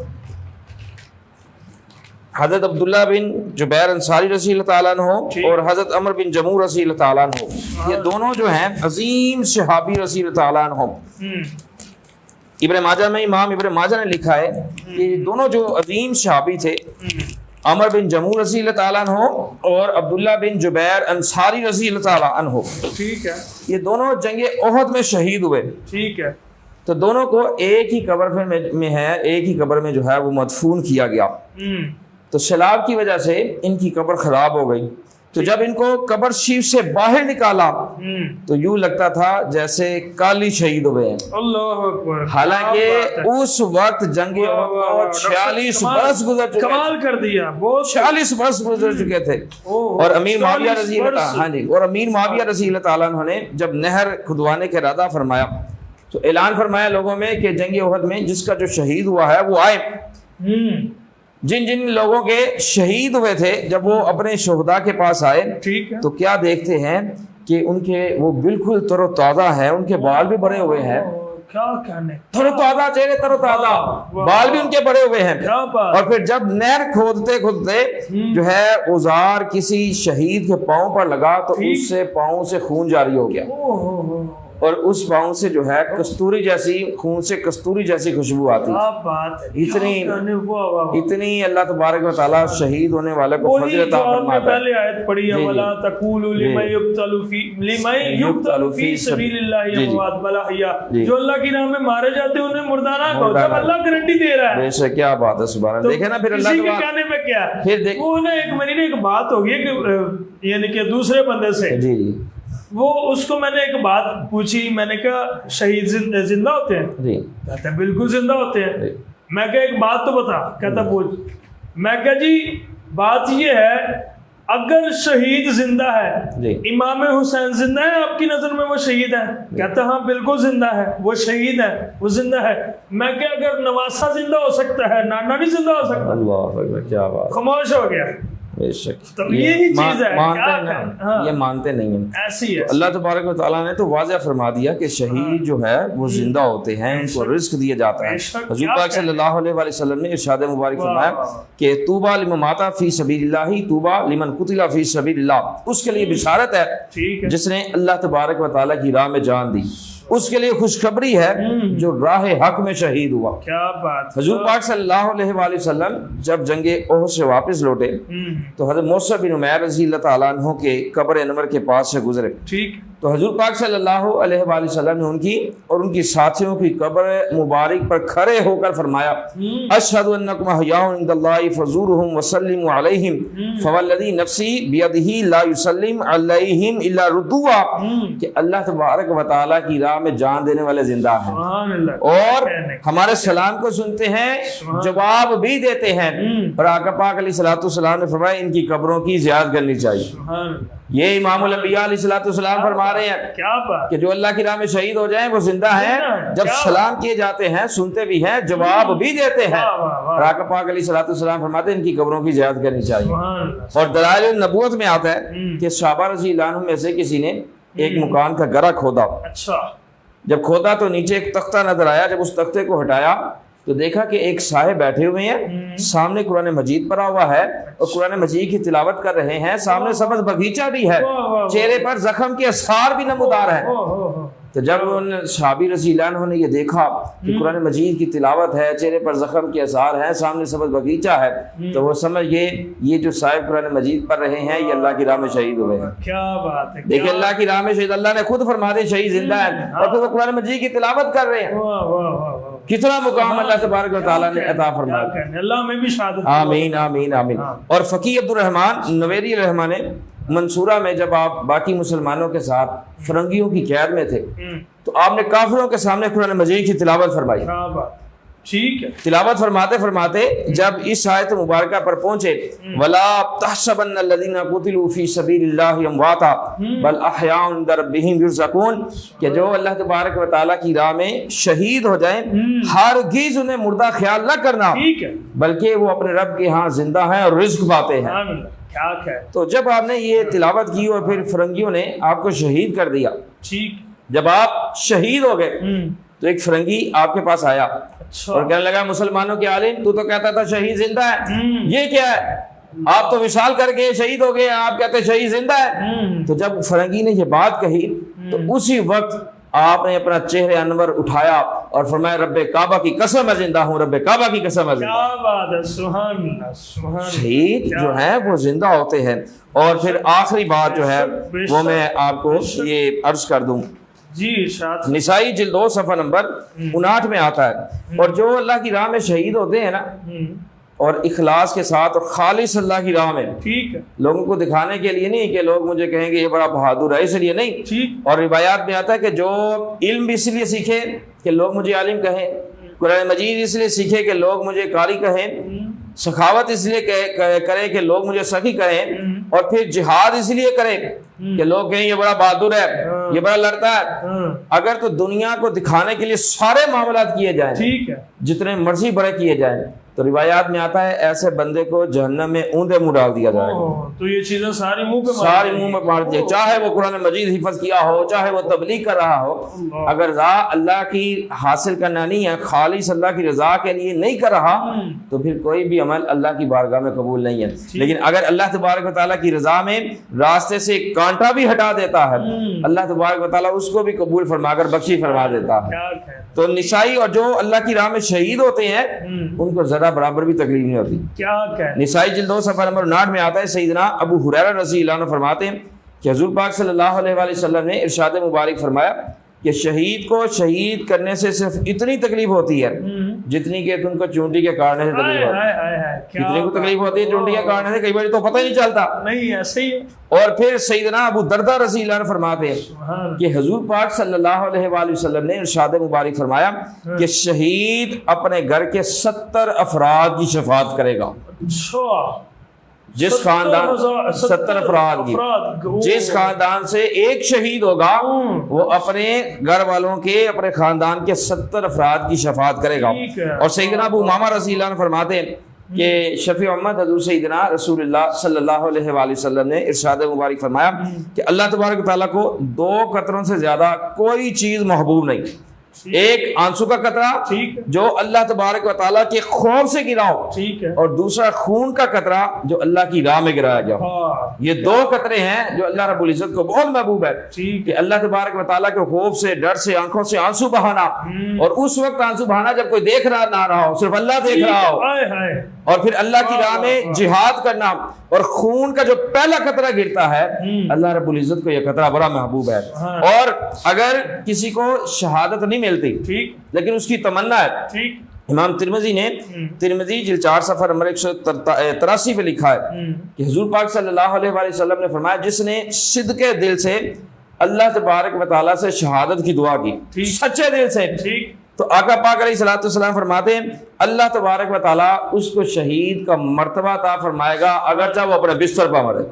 حضرت عبداللہ بن جبیر انصاری رضی اللہ تعالیٰ عنہ اور حضرت عمر بن جموع رضی اللہ تعالیٰ عنہ، یہ دونوں جو ہیں عظیم صحابی رضی اللہ تعالیٰ عنہ. ابن ماجہ میں امام ابن ماجہ نے لکھا ہے کہ یہ دونوں جو عظیم صحابی تھے، عمر بن جموع رضی اللہ تعالیٰ عنہ اور عبداللہ بن جبیر انصاری رضی اللہ تعالیٰ عنہ، یہ دونوں جنگ احد میں شہید ہوئے. تو دونوں کو ایک ہی قبر میں ہے، ایک ہی قبر میں جو ہے وہ مدفون کیا گیا. تو سیلاب کی وجہ سے ان کی قبر خراب ہو گئی، تو جب ان کو قبر شریف سے باہر نکالا تو یوں لگتا تھا جیسے کالی شہید ہوئے ہیں. اللہ اکبر. حالانکہ اس وقت جنگ احد کو 46 برس گزر چکے. کمال کر دیا. 46 برس گزر چکے تھے. اور امیر معاویہ رضی اللہ ہاں جی اور امیر معاویہ رضی اللہ تعالیٰ عنہ نے جب نہر کھدوانے کا ارادہ فرمایا تو اعلان فرمایا لوگوں میں کہ جنگ احد میں جس کا جو شہید ہوا ہے وہ آئے. جن جن لوگوں کے شہید ہوئے تھے جب وہ اپنے شہداء کے پاس آئے تو کیا دیکھتے ہیں کہ ان کے وہ بالکل تر و تازہ ہیں, ان کے بال بھی بڑے ہوئے ہیں, کیا کہنے, تر و تازہ چہرے, تر و تازہ بال بھی ان کے بڑے ہوئے ہیں. اور پھر جب نہر کھودتے جو ہے اوزار کسی شہید کے پاؤں پر لگا تو اس سے پاؤں سے خون جاری ہو گیا اور اس پاؤں سے جو ہے کستوری جیسی خون سے کستوری جیسی خوشبو آتی. اتنی اللہ تبارک و تعالیٰ شہید ہونے والے کو فضل عطا فرماتا ہے. پہلے آیت پڑھی ہے ولا تقولوا لمن یقتل فی سبیل اللہ اموات بل احیاء. جو اللہ کی راہ میں مارے جاتے ہیں انہیں مردہ نہ کہو, جب اللہ گارنٹی دے رہا ہے. بے شک, کیا بات ہے, سبحان اللہ. دیکھیں نا پھر اللہ کے کہنے میں کیا ہے, وہ نا ایک میری ایک بات ہوگی کہ یعنی کہ دوسرے بندے سے جی جی وہ اس کو میں نے ایک بات پوچھی, میں نے کہا شہید زندہ ہوتے ہیں؟ جی کہتا ہے بالکل زندہ ہوتے ہیں. میں کہا ایک بات تو بتا, کہتا پوچھ. میں کہا جی بات یہ ہے اگر شہید زندہ ہے, امام حسین زندہ ہے آپ کی نظر میں, وہ شہید ہے؟ کہتا ہاں بالکل زندہ ہے, وہ شہید ہے, وہ زندہ ہے. میں کہا اگر نواسہ زندہ ہو سکتا ہے, نانا نہیں زندہ ہو سکتا؟ اللہ اکبر, کیا بات. خاموش ہو گیا. بے شک, یہی چیز ہے, یہ مانتے نہیں ہیں. ایسی ہے. اللہ تبارک و تعالیٰ نے تو واضح فرما دیا کہ شہید جو ہے وہ زندہ ہوتے ہیں, ان کو رزق دیا جاتا ہے. حضور پاک صلی اللہ علیہ وسلم نے ارشاد مبارک فرمایا کہ طوبیٰ لمن مات فی سبیل اللہ طوبیٰ لمن قتل فی سبیل اللہ. اس کے لیے بشارت ہے جس نے اللہ تبارک و تعالیٰ کی راہ میں جان دی, اس کے لیے خوشخبری ہے جو راہ حق میں شہید ہوا. کیا بات. حضور پاک صلی اللہ علیہ وآلہ وسلم جب جنگ احد سے واپس لوٹے تو حضرت موسیٰ بن عمیر رضی اللہ تعالیٰ عنہ کے قبر انور کے پاس سے گزرے. تو حضور پاک صلی اللہ علیہ وآلہ وسلم نے ان کی اور ان کی ساتھیوں کی قبر مبارک پر کھڑے ہو کر فرمایا اشہد انکم احیاء عند اللہ فزورہم وسلموا علیہم فوالذی نفسی بیدہ لا یسلم علیہم الا ردوا, کہ اللہ تبارک و تعالیٰ کی راہ میں جان دینے والے زندہ ہیں اور ہمارے سلام کو سنتے ہیں, جواب بھی دیتے ہیں. اور آقا پاک علیہ الصلوۃ والسلام نے فرمایا ان کی قبروں کی زیارت کرنی چاہیے. یہ امام الانبیاء علیہ الصلوۃ والسلام فرما رہے ہیں کہ جو اللہ کی راہ میں شہید ہو جائیں وہ زندہ ہیں, جب سلام کیے جاتے ہیں سنتے بھی ہیں, جواب بھی دیتے ہیں. اور آقا پاک علیہ الصلوۃ والسلام فرماتے ہیں ان کی قبروں کی زیارت کرنی چاہیے. اور دلائل النبوت میں آتا ہے کہ صحابہ رضی اللہ عنہم میں سے کسی نے ایک مکان کا گرہ کھودا. جب کھودا تو نیچے ایک تختہ نظر آیا. جب اس تختے کو ہٹایا تو دیکھا کہ ایک صاحب بیٹھے ہوئے ہیں, سامنے قرآن مجید پڑھا ہوا ہے اور قرآن مجید کی تلاوت کر رہے ہیں, سامنے سبز باغیچہ بھی ہے, چہرے پر زخم کے اثار بھی نمودار ہیں. تو جب ان صحابی رضی اللہ عنہ نے یہ دیکھا کہ قرآن مجید کی تلاوت ہے, چہرے پر زخم کے اثار ہیں, سامنے سبز باغیچہ ہے, تو وہ سمجھ گئے یہ جو صاحب قرآن مجید پڑھ رہے ہیں یہ اللہ کی راہ میں شہید ہوئے ہیں. کیا بات ہے. دیکھیں اللہ کی راہ میں شہید, اللہ نے خود فرما دیا شہید زندہ ہے اور پھر وہ قرآن مجید کی تلاوت کر رہے ہیں. کتنا مقام اللہ تبارک و تعالیٰ نے عطا فرمایا. اللہ میں بھی شہادت. آمین آمین آمین. اور فقیہ عبد الرحمن نویری رحمٰن نے منصورہ میں جب آپ باقی مسلمانوں کے ساتھ فرنگیوں کی قید میں تھے تو آپ نے کافروں کے سامنے قرآن مجید کی تلاوت فرمائی. ٹھیک ہے. تلاوت فرماتے فرماتے جب اس آیت مبارکہ پر پہنچے وَلَا تَحْسَبَنَّ الَّذِينَ قُتِلُوا فِي سَبِيلِ اللَّهِ أَمْوَاتًا بَلْ أَحْيَاءٌ عِندَ رَبِّهِمْ يُرْزَقُونَ, کہ جو اللہ تبارک و تعالیٰ کی راہ میں شہید ہو جائیں ہرگز انہیں مردہ خیال نہ کرنا, بلکہ وہ اپنے رب کے ہاں زندہ ہیں اور رزق پاتے ہیں. تو جب آپ نے یہ تلاوت کی اور پھر فرنگیوں نے آپ کو شہید کر دیا, جب آپ شہید ہو گئے تو ایک فرنگی آپ کے پاس آیا اور کہنے لگا مسلمانوں کے عالم تو کہتا تھا شہید زندہ ہے, یہ کیا ہے, آپ تو وصال کر کے شہید ہو گئے, آپ کہتے ہیں شہید زندہ ہے. تو جب فرنگی نے یہ بات کہی تو اسی وقت آپ نے اپنا چہرہ انور اٹھایا اور فرمایا رب کعبہ کی قسم میں زندہ ہوں, رب کعبہ کی قسم میں زندہ ہوں. کیا بات ہے, سبحان اللہ سبحان اللہ. شہید جو ہیں وہ زندہ ہوتے ہیں. اور پھر آخری بات جو ہے وہ میں آپ کو یہ عرض کر دوں, نسائی جلد 2 صفحہ نمبر 59 میں آتا ہے, اور جو اللہ کی راہ میں شہید ہوتے ہیں نا اور اخلاص کے ساتھ اور خالص اللہ کی راہ میں، ٹھیک ہے، لوگوں کو دکھانے کے لیے نہیں کہ لوگ مجھے کہیں گے یہ بڑا بہادر ہے، اس لیے نہیں۔ ٹھیک، اور روایات میں آتا ہے کہ جو علم بھی اس لیے سیکھے کہ لوگ مجھے عالم کہیں، قرآن مجید اس لیے سیکھے کہ لوگ مجھے قاری کہیں، سخاوت اس لیے کرے کہ لوگ مجھے سخی کہیں، اور پھر جہاد اس لیے کرے کہ لوگ کہیں یہ بڑا بہادر ہے، یہ بڑا لڑتا ہے۔ اگر تو دنیا کو دکھانے کے لیے سارے معاملات کیے جائیں، ٹھیک ہے، جتنے مرضی بڑے کیے جائیں، تو روایات میں آتا ہے ایسے بندے کو جہنم میں اوندے منہ ڈال دیا جائے گا۔ تو یہ چیزیں ساری منہ پہ ساری منہ میں مار دیا، چاہے وہ قرآن مجید حفظ کیا ہو، چاہے وہ تبلیغ کر رہا ہو، اگر رضا اللہ کی حاصل کرنا نہیں ہے، خالص اللہ کی رضا کے لیے نہیں کر رہا، تو پھر کوئی بھی عمل اللہ کی بارگاہ میں قبول نہیں ہے۔ لیکن اگر اللہ تبارک و تعالیٰ کی رضا میں راستے سے ایک کانٹا بھی ہٹا دیتا ہے، اللہ تبارک و تعالیٰ اس کو بھی قبول فرما کر بخشی فرما دیتا ہے۔ تو نسائی اور جو اللہ کی راہ میں شہید ہوتے ہیں ان کو ذرا برابر بھی تکلیف نہیں ہوتی۔ کیا کہ نسائی جلد 2 صفحہ نمبر 59 میں آتا ہے، سیدنا ابو ہریرہ رضی اللہ عنہ فرماتے ہیں کہ حضور پاک صلی اللہ علیہ وآلہ وسلم نے ارشاد مبارک فرمایا کہ شہید کو شہید کرنے سے صرف اتنی تکلیف ہوتی ہے جتنی کہ تم کو چونٹی کے کاٹنے سے تکلیف ہوتی ہے۔ کتنے کو تکلیف ہوتی ہے چونٹی کے کاٹنے سے؟ کئی بار تو پتہ ہی نہیں چلتا۔ نہیں ایسے ہی۔ اور پھر سیدنا ابو دردہ رضی اللہ عنہ فرماتے ہیں کہ حضور پاک صلی اللہ علیہ وآلہ وسلم نے ارشاد مبارک فرمایا کہ شہید اپنے گھر کے 70 افراد کی شفاعت کرے گا۔ جس خاندان 70 افراد کی، جس خاندان سے ایک شہید ہوگا وہ اپنے گھر والوں کے، اپنے خاندان کے 70 افراد کی شفاعت کرے گا۔ اور سیدنا ابو امامہ رضی اللہ عنہ فرماتے ہیں کہ شفیع امت حضور سیدنا رسول اللہ صلی اللہ علیہ وآلہ وسلم نے ارشاد مبارک فرمایا کہ اللہ تبارک تعالیٰ کو 2 قطروں سے زیادہ کوئی چیز محبوب نہیں۔ ایک آنسو کا قطرہ جو اللہ تبارک و تعالیٰ کے خوف سے گرا ہو، اور دوسرا خون کا قطرہ جو اللہ کی راہ میں گرایا گیا ہو۔ یہ 2 قطرے ہیں جو اللہ رب العزت کو بہت محبوب ہے کہ اللہ تبارک و تعالیٰ کے خوف سے، ڈر سے آنکھوں سے آنسو بہانا، اور اس وقت آنسو بہانا جب کوئی دیکھ رہا نہ رہا ہو، صرف اللہ دیکھ رہا ہو، اور پھر اللہ کی راہ میں جہاد کرنا، اور خون کا جو پہلا قطرہ گرتا ہے اللہ رب العزت کو یہ قطرہ بڑا محبوب ہے۔ اور اگر کسی کو شہادت نہیں ملتی لیکن اس کی تمنا ہے، امام ترمذی نے ترمذی جلد 4 صفحہ نمبر 183 پہ لکھا ہے کہ حضور پاک صلی اللہ علیہ وآلہ وسلم نے فرمایا جس نے صدق دل سے اللہ تبارک و تعالیٰ سے شہادت کی دعا کی، سچے دل سے، تو آقا پاک علیہ الصلوۃ والسلام فرماتے ہیں اللہ تبارک و تعالیٰ اس کو شہید کا مرتبہ عطا فرمائے گا اگرچہ وہ اپنے بستر پر مرے۔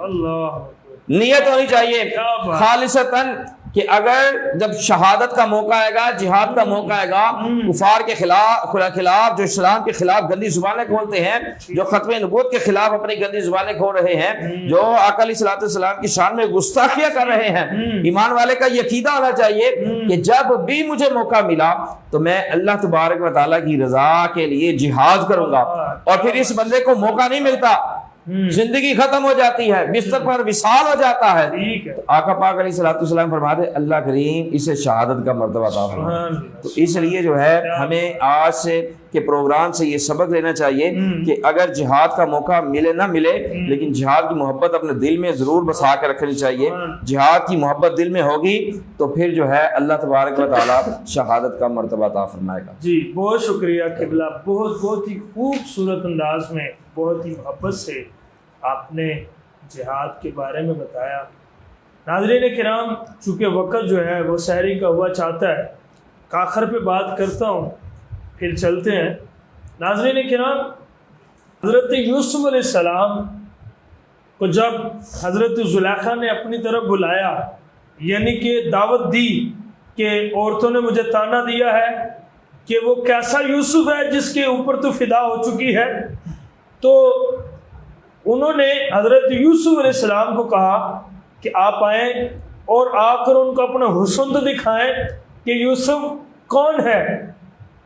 نیت ہونی چاہیے خالصتاً کہ اگر جب شہادت کا موقع آئے گا، جہاد کا موقع آئے گا، کفار کے خلاف جو اسلام کے خلاف گندی زبانیں کھولتے ہیں، جو ختم نبوت کے خلاف اپنی گندی زبانیں کھول رہے ہیں، جو آقا علیہ الصلوۃ والسلام کی شان میں گستاخیاں کر رہے ہیں، ایمان والے کا یہ عقیدہ ہونا چاہیے کہ جب بھی مجھے موقع ملا تو میں اللہ تبارک و تعالیٰ کی رضا کے لیے جہاد کروں گا۔ اور پھر اس بندے کو موقع نہیں ملتا، زندگی ختم ہو جاتی ہے، بستر پر وصال ہو جاتا ہے، تو آقا پاک علیہ الصلوۃ والسلام فرماتے ہیں اللہ کریم اسے شہادت کا مرتبہ عطا فرمائے۔ تو اس لیے جو ہے ہمیں آج سے کے پروگرام سے یہ سبق لینا چاہیے کہ اگر جہاد کا موقع ملے نہ ملے لیکن جہاد کی محبت اپنے دل میں ضرور بسا کے رکھنی چاہیے۔ جہاد کی محبت دل میں ہوگی تو پھر جو ہے اللہ تبارک و تعالیٰ شہادت کا مرتبہ عطا فرمائے گا۔ جی بہت شکریہ قبلہ، بہت ہی خوبصورت انداز میں، بہت ہی محبت سے آپ نے جہاد کے بارے میں بتایا۔ ناظرین کرام، چونکہ وقت جو ہے وہ سحری کا ہوا چاہتا ہے، آخر پہ بات کرتا ہوں پھر چلتے ہیں۔ ناظرین کرام، حضرت یوسف علیہ السلام کو جب حضرت زلیخا نے اپنی طرف بلایا، یعنی کہ دعوت دی کہ عورتوں نے مجھے تانا دیا ہے کہ وہ کیسا یوسف ہے جس کے اوپر تو فدا ہو چکی ہے، تو انہوں نے حضرت یوسف علیہ السلام کو کہا کہ آپ آئیں اور آ کر ان کو اپنا حسن تو دکھائیں کہ یوسف کون ہے۔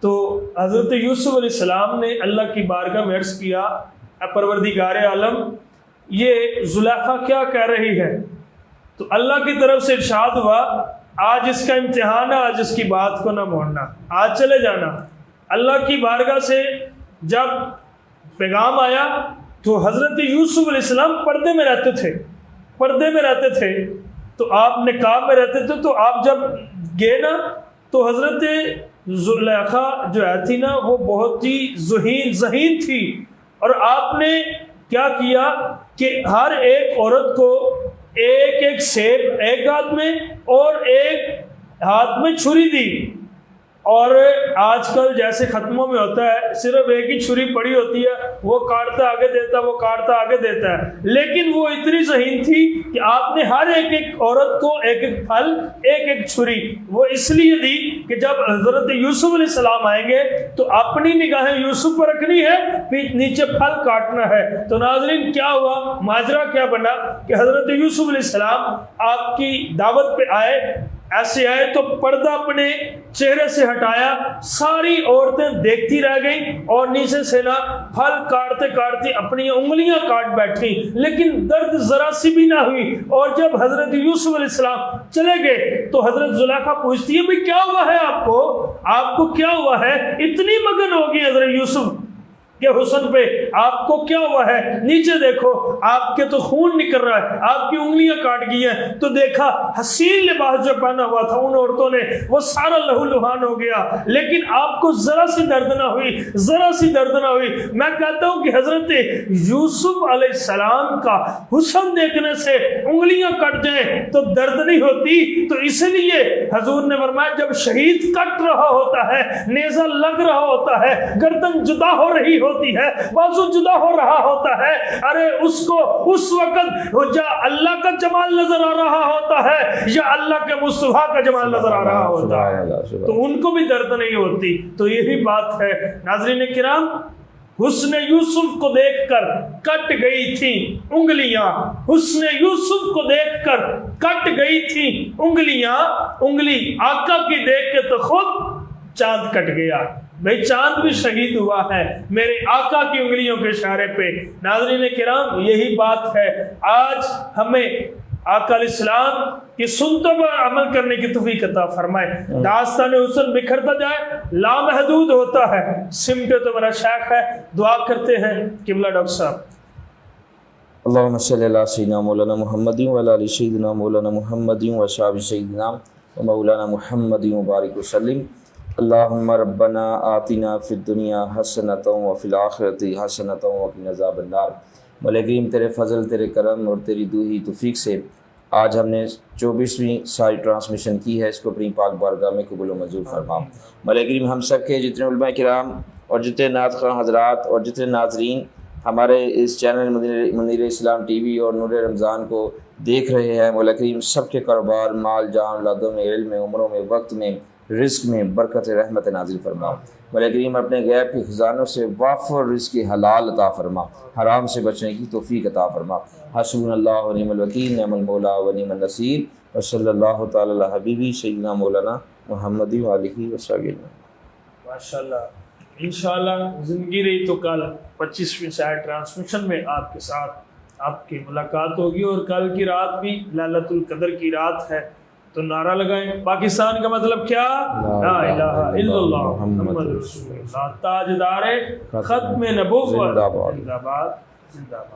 تو حضرت یوسف علیہ السلام نے اللہ کی بارگاہ میں عرض کیا اے پروردگار عالم، یہ زلیخا کیا کہہ رہی ہے؟ تو اللہ کی طرف سے ارشاد ہوا آج اس کا امتحان ہے، آج اس کی بات کو نہ موڑنا، آج چلے جانا۔ اللہ کی بارگاہ سے جب پیغام آیا تو حضرت یوسف علیہ السلام پردے میں رہتے تھے، تو آپ نقاب میں رہتے تھے، تو آپ جب گئے نا تو حضرت زلیخا جو ہے تھی نا وہ بہت ہی ذہین تھی، اور آپ نے کیا کیا کہ ہر ایک عورت کو ایک ایک سیب ایک ہاتھ میں اور ایک ہاتھ میں چھری دی. اور آج کل جیسے ختموں میں ہوتا ہے صرف ایک ہی چھری پڑی ہوتی ہے, وہ کاٹتا آگے دیتا ہے, وہ کاٹتا آگے دیتا ہے, لیکن وہ اتنی ذہین تھی کہ آپ نے ہر ایک ایک عورت کو ایک ایک پھل ایک ایک چھری وہ اس لیے دی کہ جب حضرت یوسف علیہ السلام آئیں گے تو اپنی نگاہیں یوسف پر رکھنی ہے, پھر نیچے پھل کاٹنا ہے. تو ناظرین کیا ہوا, ماجرا کیا بنا کہ حضرت یوسف علیہ السلام آپ کی دعوت پہ آئے, ایسے آئے تو پردہ اپنے چہرے سے ہٹایا, ساری عورتیں دیکھتی رہ گئیں اور نیچے سے نا پھل کاٹتے کاٹتے اپنی انگلیاں کاٹ بیٹھی, لیکن درد ذرا سی بھی نہ ہوئی. اور جب حضرت یوسف علیہ السلام چلے گئے تو حضرت زلیخا پوچھتی ہے بھئی کیا ہوا ہے آپ کو کیا ہوا ہے, اتنی مگن ہوگی حضرت یوسف کہ حسن پہ, آپ کو کیا ہوا ہے, نیچے دیکھو آپ کے تو خون نکل رہا ہے, آپ کی انگلیاں کاٹ گئی ہیں. تو دیکھا حسین لباس جو پہنا ہوا تھا ان عورتوں نے وہ سارا لہو لہان ہو گیا, لیکن آپ کو ذرا سی درد نہ ہوئی, ذرا سی درد نہ ہوئی. میں کہتا ہوں کہ حضرت یوسف علیہ السلام کا حسن دیکھنے سے انگلیاں کٹ جائیں تو درد نہیں ہوتی. تو اس لیے حضور نے فرمایا جب شہید کٹ رہا ہوتا ہے, نیزہ لگ رہا ہوتا ہے, گردن جدا ہو رہی ہوتی ہے, بازو جدا ہو رہا ہوتا ہے, ارے اس کو اس وقت یا اللہ کا جمال نظر آ رہا ہوتا ہے یا اللہ کے مصطفیٰ کا جمال نظر آ رہا ہوتا ہے, تو ان کو بھی درد نہیں ہوتی. تو یہی بات ہے ناظرین کرام, حسن یوسف کو دیکھ کر کٹ گئی تھی انگلیاں, حسن یوسف کو دیکھ کر کٹ گئی تھی انگلیاں, انگلی آقا کی دیکھ کے تو خود چاند کٹ گیا. بھئی چاند بھی شہید ہوا ہے میرے آقا کی انگلیوں کے اشارے پہ. ناظرین کرام یہی بات ہے, آج ہمیں آقا علیہ السلام کی سنتوں پر عمل کرنے کی توفیق عطا فرمائے. داستان حسن بکھرتا جائے, لامحدود ہوتا ہے, سمٹے تو میرا شیخ ہے. دعا کرتے ہیں قبلہ ڈاکٹر صاحب. اللہم صلی اللہ سیدنا مولانا محمد وعلی آل سیدنا مولانا محمد وصحبہ سیدنا مولانا محمد مبارک وسلم. اللہم ربنا آتنا فی الدنیا حسنۃ وفی الآخرۃ حسنۃ وقنا عذاب النار. مولا کریم تیرے فضل, تیرے کرم اور تیری دوہی توفیق سے آج ہم نے 24ویں ساری ٹرانسمیشن کی ہے, اس کو اپنی پاک بارگاہ میں قبول و منظور فرما. مولا کریم ہم سب کے جتنے علماء کرام اور جتنے نعت خواں حضرات اور جتنے ناظرین ہمارے اس چینل منیر اسلام ٹی وی اور نور رمضان کو دیکھ رہے ہیں, مولا کریم سب کے کاروبار, مال, جان, اولادوں میں, علم میں, عمروں میں, وقت میں, رزق میں برکت رحمت نازل فرما. مولا کریم اپنے غیب کے خزانوں سے وافر رزق حلال عطا فرما, حرام سے بچنے کی توفیق عطا فرما. حسبنا اللہ و نعم الوکیل, نعم المولا و نعم النصیر. وصلی اللہ تعالی علی حبیبی سیدنا مولانا محمد وآلہ وصحبہ. ماشاءاللہ, انشاءاللہ زندگی رہی تو کل 25ویں سائر ٹرانسمیشن میں آپ کے ساتھ آپ کی ملاقات ہوگی. اور کل کی رات بھی لیلۃ القدر کی رات ہے, تو نعرہ لگائیں پاکستان کا مطلب کیا, لا الہ الا اللہ محمد رسول اللہ, تاجدار ختم نبوت, زندہ باد زندہ باد.